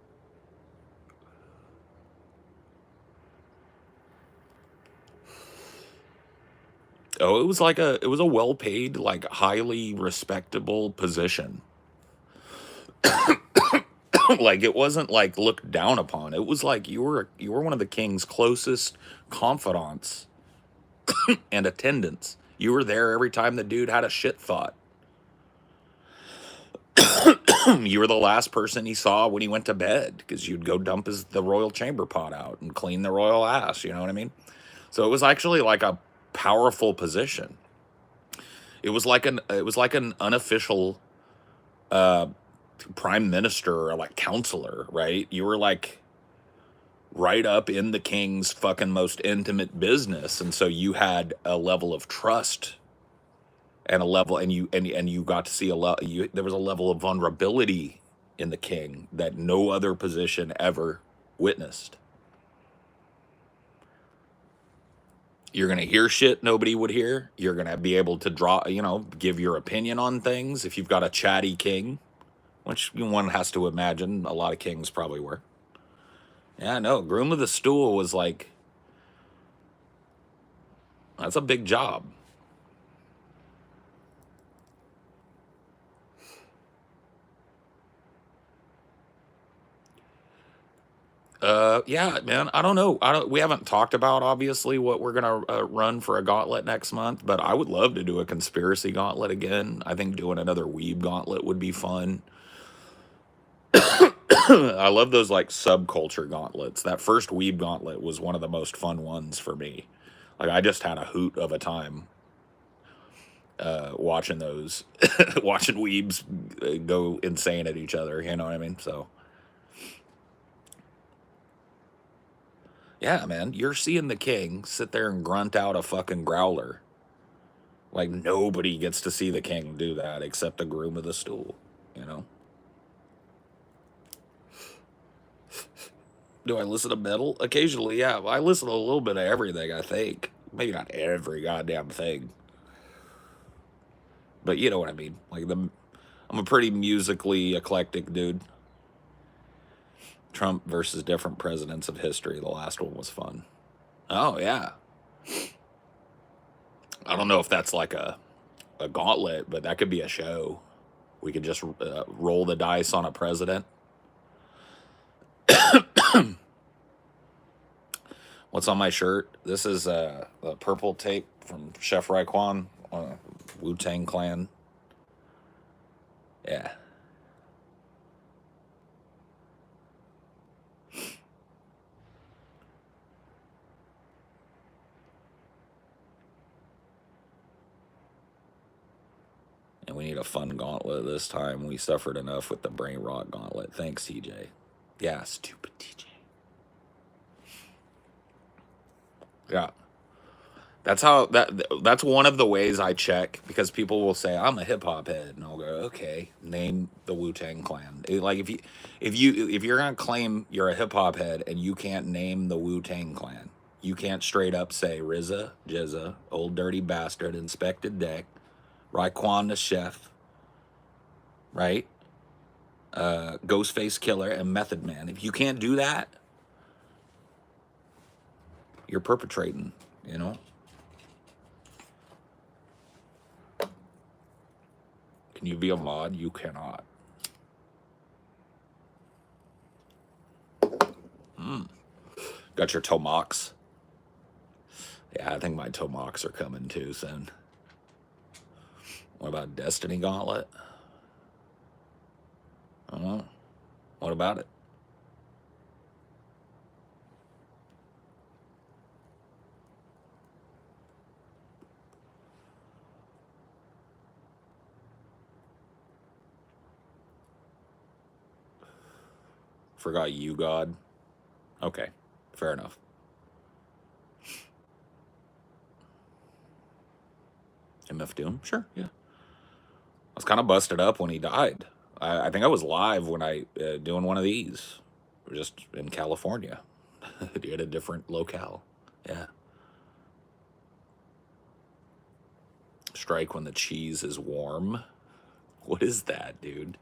Oh, it was a well-paid, like highly respectable position. Like it wasn't like looked down upon. It was like you were one of the king's closest confidants and attendants. You were there every time the dude had a shit thought. You were the last person he saw when he went to bed because you'd go dump the royal chamber pot out and clean the royal ass. You know what I mean? So it was actually like a powerful position. It was like an unofficial prime minister or like counselor, right? You were like right up in the king's fucking most intimate business, and so you had a level of trust and a level, and you got to see a lot. There was a level of vulnerability in the king that no other position ever witnessed. You're gonna hear shit nobody would hear. You're gonna be able to give your opinion on things if you've got a chatty king, which one has to imagine a lot of kings probably were. Yeah, no, groom of the stool was like, that's a big job. Yeah, man. I don't know. We haven't talked about obviously what we're gonna run for a gauntlet next month, but I would love to do a conspiracy gauntlet again. I think doing another weeb gauntlet would be fun. I love those like subculture gauntlets. That first weeb gauntlet was one of the most fun ones for me. Like I just had a hoot of a time watching those, watching weebs go insane at each other. You know what I mean? So. Yeah, man, you're seeing the king sit there and grunt out a fucking growler. Like nobody gets to see the king do that except the groom of the stool, you know? Do I listen to metal? Occasionally, yeah. I listen to a little bit of everything, I think. Maybe not every goddamn thing. But you know what I mean. I'm a pretty musically eclectic dude. Trump versus different presidents of history. The last one was fun. Oh, yeah. I don't know if that's like a gauntlet, but that could be a show. We could just roll the dice on a president. What's on my shirt? This is the purple tape from Chef Raekwon, Wu-Tang Clan. Yeah. And we need a fun gauntlet this time. We suffered enough with the brain rot gauntlet. Thanks, TJ. Yeah, stupid TJ. Yeah. That's one of the ways I check, because people will say I'm a hip hop head, and I'll go, okay, name the Wu-Tang Clan. Like if you're gonna claim you're a hip hop head and you can't name the Wu-Tang Clan, you can't straight up say RZA, Jizza, Old Dirty Bastard, Inspected Deck, Raekwon the Chef, right? Ghostface Killer, and Method Man. If you can't do that, you're perpetrating, you know? Can you be a mod? You cannot. Got your Tomox? Yeah, I think my Tomox are coming too soon. What about Destiny Gauntlet? I don't know. What about it? Forgot you, God. Okay, fair enough. MF Doom? Sure, yeah. I was kind of busted up when he died. I think I was live when I doing one of these, just in California. He had a different locale. Yeah. Strike when the cheese is warm. What is that, dude?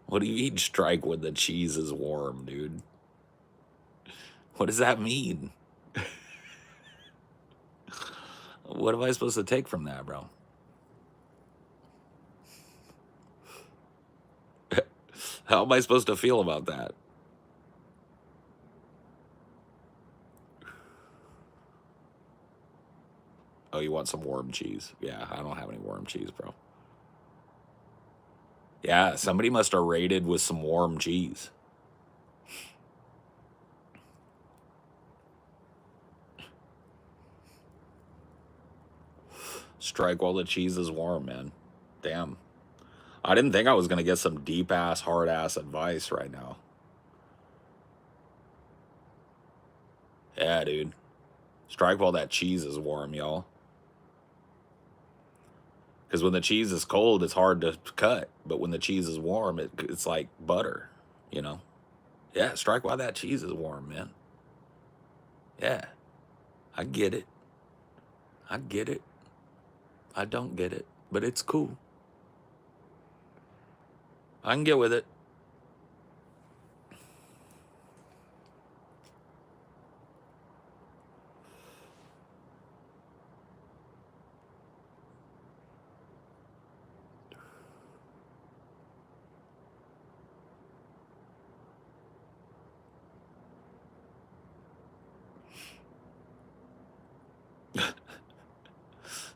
What do you mean strike when the cheese is warm, dude? What does that mean? What am I supposed to take from that, bro? How am I supposed to feel about that? Oh, you want some warm cheese? Yeah, I don't have any warm cheese, bro. Yeah, somebody must have raided with some warm cheese. Strike while the cheese is warm, man. Damn. I didn't think I was going to get some deep ass, hard ass advice right now. Yeah, dude. Strike while that cheese is warm, y'all. Because when the cheese is cold, it's hard to cut. But when the cheese is warm, it's like butter, you know? Yeah, strike while that cheese is warm, man. Yeah, I get it. I get it. I don't get it, but it's cool. I can get with it.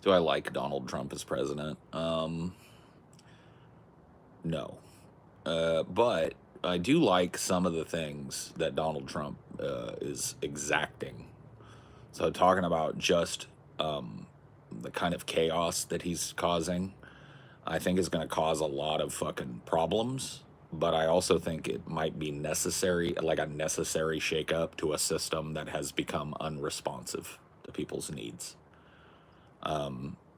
Do I like Donald Trump as president? No. But I do like some of the things that Donald Trump is exacting. So talking about just the kind of chaos that he's causing, I think is going to cause a lot of fucking problems. But I also think it might be necessary, like a necessary shakeup to a system that has become unresponsive to people's needs.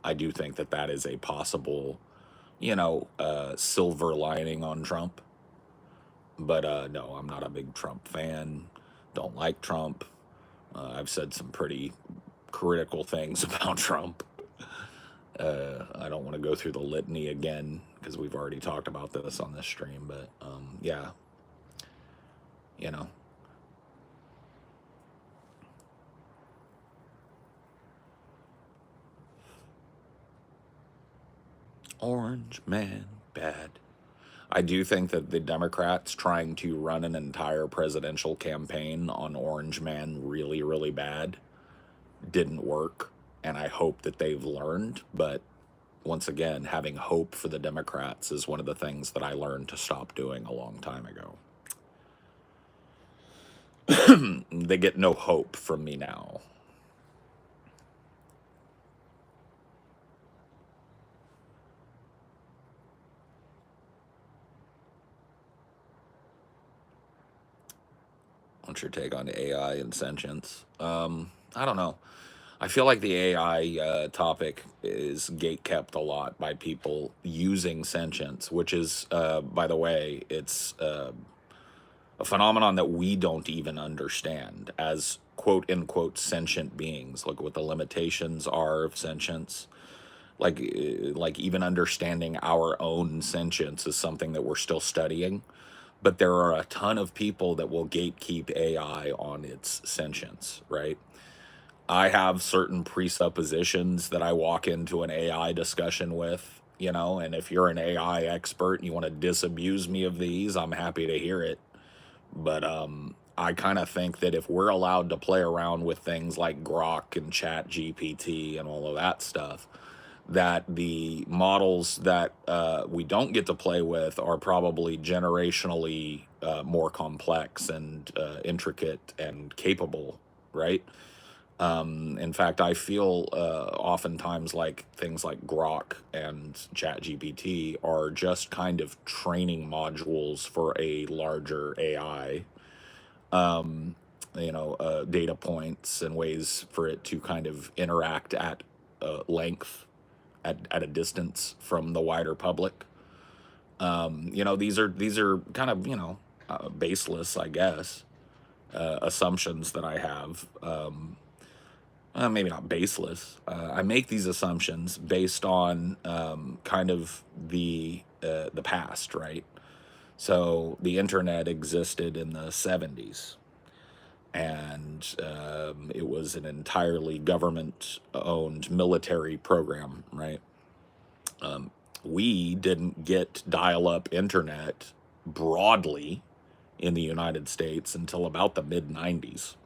I do think that that is a possible, silver lining on Trump. But no, I'm not a big Trump fan. Don't like Trump. I've said some pretty critical things about Trump. I don't want to go through the litany again because we've already talked about this on this stream. But yeah, you know. Orange man bad. I do think that the Democrats trying to run an entire presidential campaign on Orange Man really, really bad didn't work. And I hope that they've learned. But once again, having hope for the Democrats is one of the things that I learned to stop doing a long time ago. They get no hope from me now. What's your take on AI and sentience? I don't know. I feel like the AI topic is gatekept a lot by people using sentience, which is, by the way, it's a phenomenon that we don't even understand as quote unquote sentient beings. Like what the limitations are of sentience. Like even understanding our own sentience is something that we're still studying. But there are a ton of people that will gatekeep AI on its sentience, right? I have certain presuppositions that I walk into an AI discussion with, and if you're an AI expert and you want to disabuse me of these, I'm happy to hear it. But I kind of think that if we're allowed to play around with things like Grok and Chat GPT and all of that stuff, that the models that we don't get to play with are probably generationally more complex and intricate and capable, right? In fact, I feel oftentimes like things like Grok and ChatGPT are just kind of training modules for a larger AI, data points and ways for it to kind of interact at length, at a distance from the wider public. These are kind of baseless, I guess, assumptions that I have. Maybe not baseless. I make these assumptions based on kind of the past, right? So the internet existed in the 70s, and it was an entirely government-owned military program, right? We didn't get dial-up internet broadly in the United States until about the mid 90s.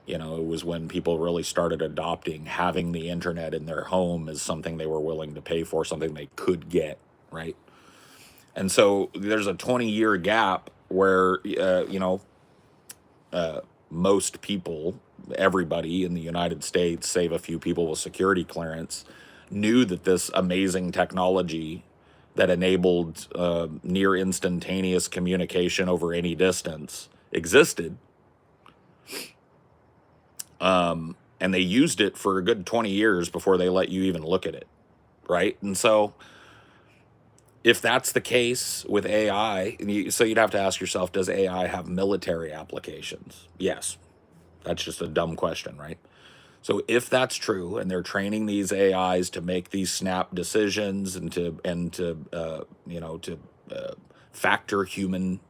You know, it was when people really started adopting having the internet in their home as something they were willing to pay for, something they could get, right? And so there's a 20-year gap where, most people, everybody in the United States, save a few people with security clearance, knew that this amazing technology that enabled near instantaneous communication over any distance existed. And they used it for a good 20 years before they let you even look at it, right? And so if that's the case with AI, so you'd have to ask yourself, does AI have military applications? Yes. That's just a dumb question, right? So if that's true, and they're training these AIs to make these snap decisions and to factor human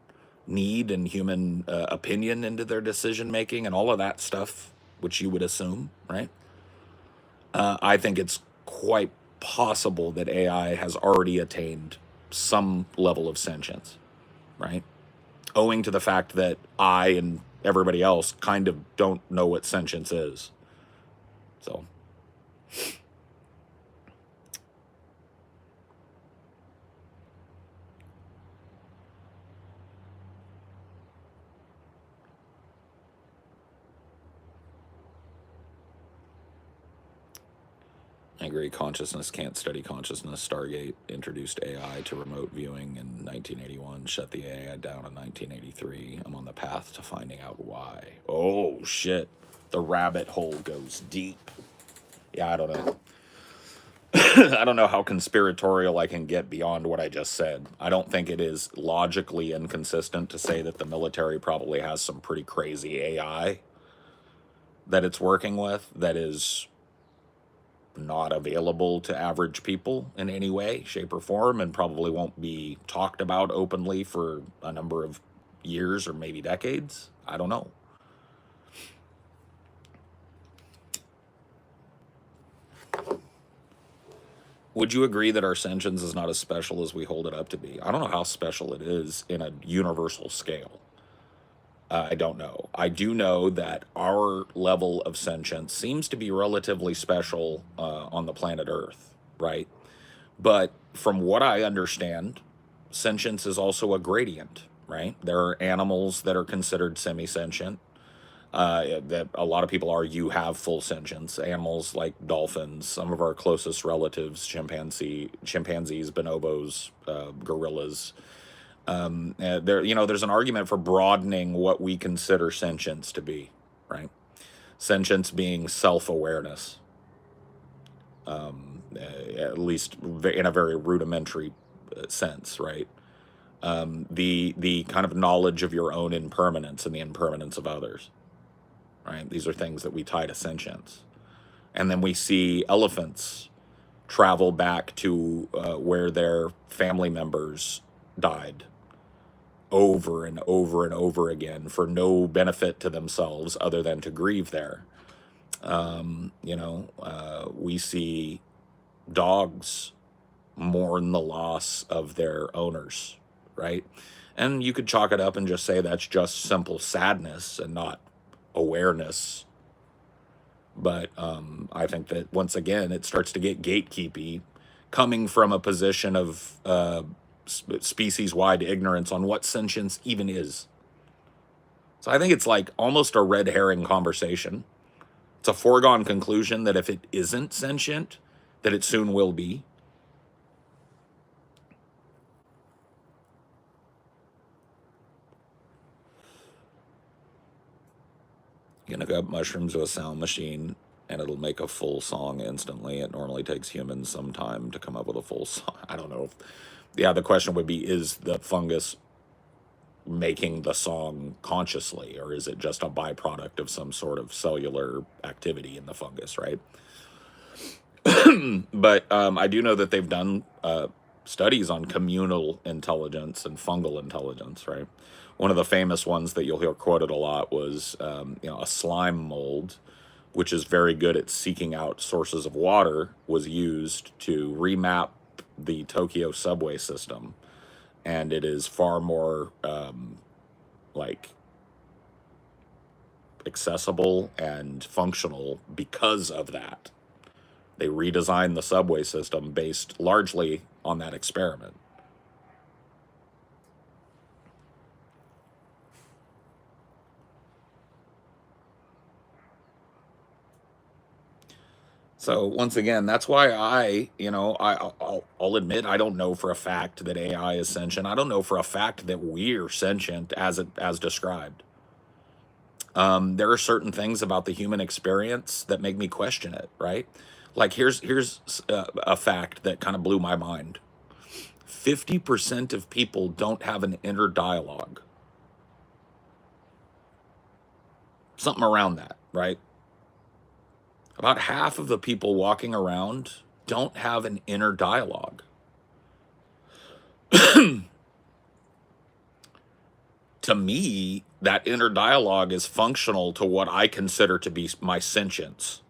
need and human opinion into their decision making and all of that stuff, which you would assume, right? I think it's quite possible that AI has already attained some level of sentience, right? Owing to the fact that I and everybody else kind of don't know what sentience is. So, I agree. Consciousness can't study consciousness. Stargate introduced AI to remote viewing in 1981, shut the AI down in 1983. I'm on the path to finding out why. Oh, shit. The rabbit hole goes deep. Yeah, I don't know. I don't know how conspiratorial I can get beyond what I just said. I don't think it is logically inconsistent to say that the military probably has some pretty crazy AI that it's working with that is not available to average people in any way, shape, or form, and probably won't be talked about openly for a number of years or maybe decades. I don't know. Would you agree that our sentience is not as special as we hold it up to be? I don't know how special it is in a universal scale. I don't know. I do know that our level of sentience seems to be relatively special on the planet Earth, right? But from what I understand, sentience is also a gradient, right? There are animals that are considered semi-sentient. That a lot of people argue have full sentience. Animals like dolphins, some of our closest relatives, chimpanzees, bonobos, gorillas. There's an argument for broadening what we consider sentience to be, right? Sentience being self-awareness, at least in a very rudimentary sense, right? The kind of knowledge of your own impermanence and the impermanence of others, right? These are things that we tie to sentience. And then we see elephants travel back to where their family members died over and over and over again for no benefit to themselves other than to grieve there. We see dogs mourn the loss of their owners, right? And you could chalk it up and just say that's just simple sadness and not awareness. But I think that once again, it starts to get gatekeepy, coming from a position of species-wide ignorance on what sentience even is. So I think it's like almost a red herring conversation. It's a foregone conclusion that if it isn't sentient, that it soon will be. You're gonna grab mushrooms to a sound machine and it'll make a full song instantly. It normally takes humans some time to come up with a full song. I don't know. The question would be, is the fungus making the song consciously, or is it just a byproduct of some sort of cellular activity in the fungus, right? But I do know that they've done studies on communal intelligence and fungal intelligence, right? One of the famous ones that you'll hear quoted a lot was, a slime mold, which is very good at seeking out sources of water, was used to remap the Tokyo subway system and it is far more like accessible and functional because of that. They redesigned the subway system based largely on that experiment. So once again, that's why I'll admit I don't know for a fact that AI is sentient. I don't know for a fact that we're sentient as described. There are certain things about the human experience that make me question it. Right? Like here's a fact that kind of blew my mind. 50% of people don't have an inner dialogue. Something around that, right? About half of the people walking around don't have an inner dialogue. To me, that inner dialogue is functional to what I consider to be my sentience.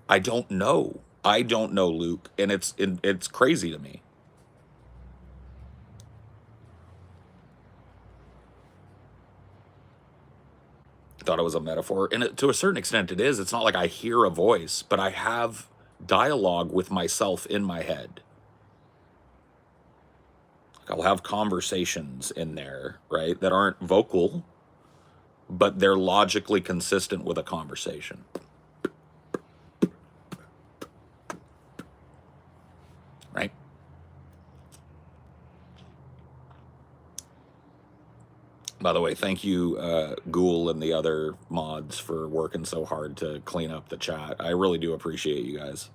I don't know. I don't know, Luke, and it's crazy to me. I thought it was a metaphor, and to a certain extent, it is. It's not like I hear a voice, but I have dialogue with myself in my head. I'll have conversations in there, right, that aren't vocal, but they're logically consistent with a conversation. Right? By the way, thank you, Ghoul and the other mods for working so hard to clean up the chat. I really do appreciate you guys.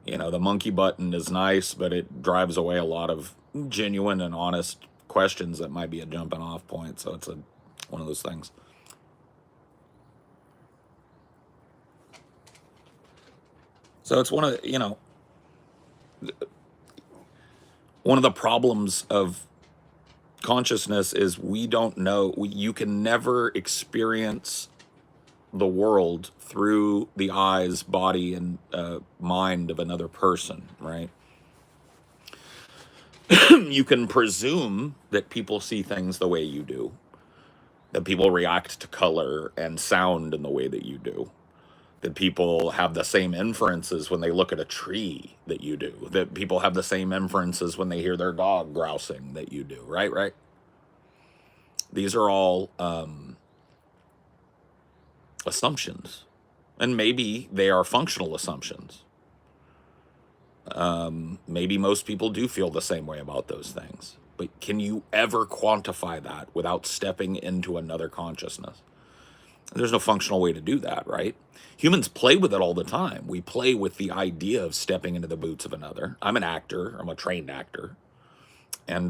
You know, the monkey button is nice, but it drives away a lot of genuine and honest questions that might be a jumping off point. So it's one of those things. So it's one of the problems of consciousness is we don't know. You can never experience the world through the eyes, body, and mind of another person, right? You can presume that people see things the way you do, that people react to color and sound in the way that you do, that people have the same inferences when they look at a tree that you do, that people have the same inferences when they hear their dog grousing that you do, right? Right. These are all assumptions, and maybe they are functional assumptions. Maybe most people do feel the same way about those things, but can you ever quantify that without stepping into another consciousness? There's no functional way to do that, right? Humans play with it all the time. We play with the idea of stepping into the boots of another. I'm an actor. I'm a trained actor. And,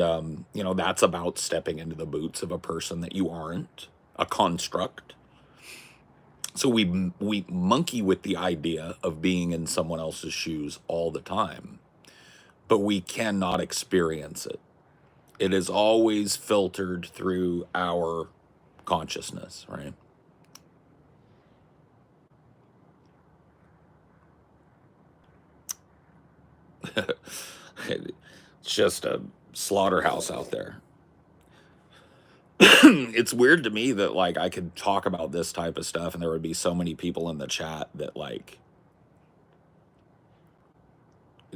that's about stepping into the boots of a person that you aren't, a construct. So we monkey with the idea of being in someone else's shoes all the time, but we cannot experience it. It is always filtered through our consciousness, right? It's just a slaughterhouse out there. It's weird to me that like I could talk about this type of stuff and there would be so many people in the chat that like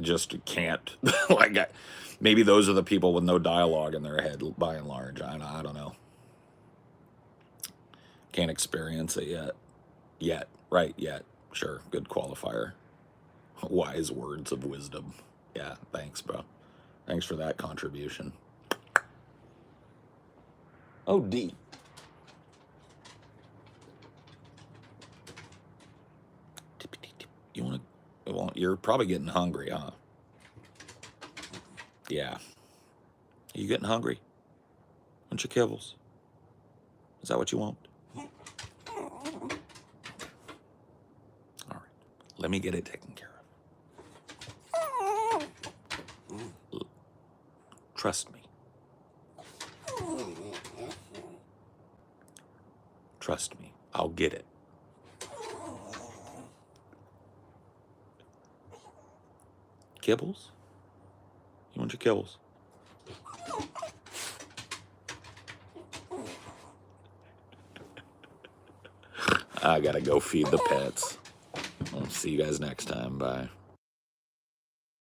just can't like maybe those are the people with no dialogue in their head by and large. I don't know. Can't experience it yet, right? Yet. Sure, good qualifier. Wise words of wisdom. Yeah, thanks, bro. Thanks for that contribution. Oh, D. You want to? Well, you're probably getting hungry, huh? Yeah. Are you getting hungry? Want your kibbles? Is that what you want? All right. Let me get it taken care of. Trust me. Trust me. I'll get it. Kibbles? You want your kibbles? I gotta go feed the pets. I'll see you guys next time. Bye.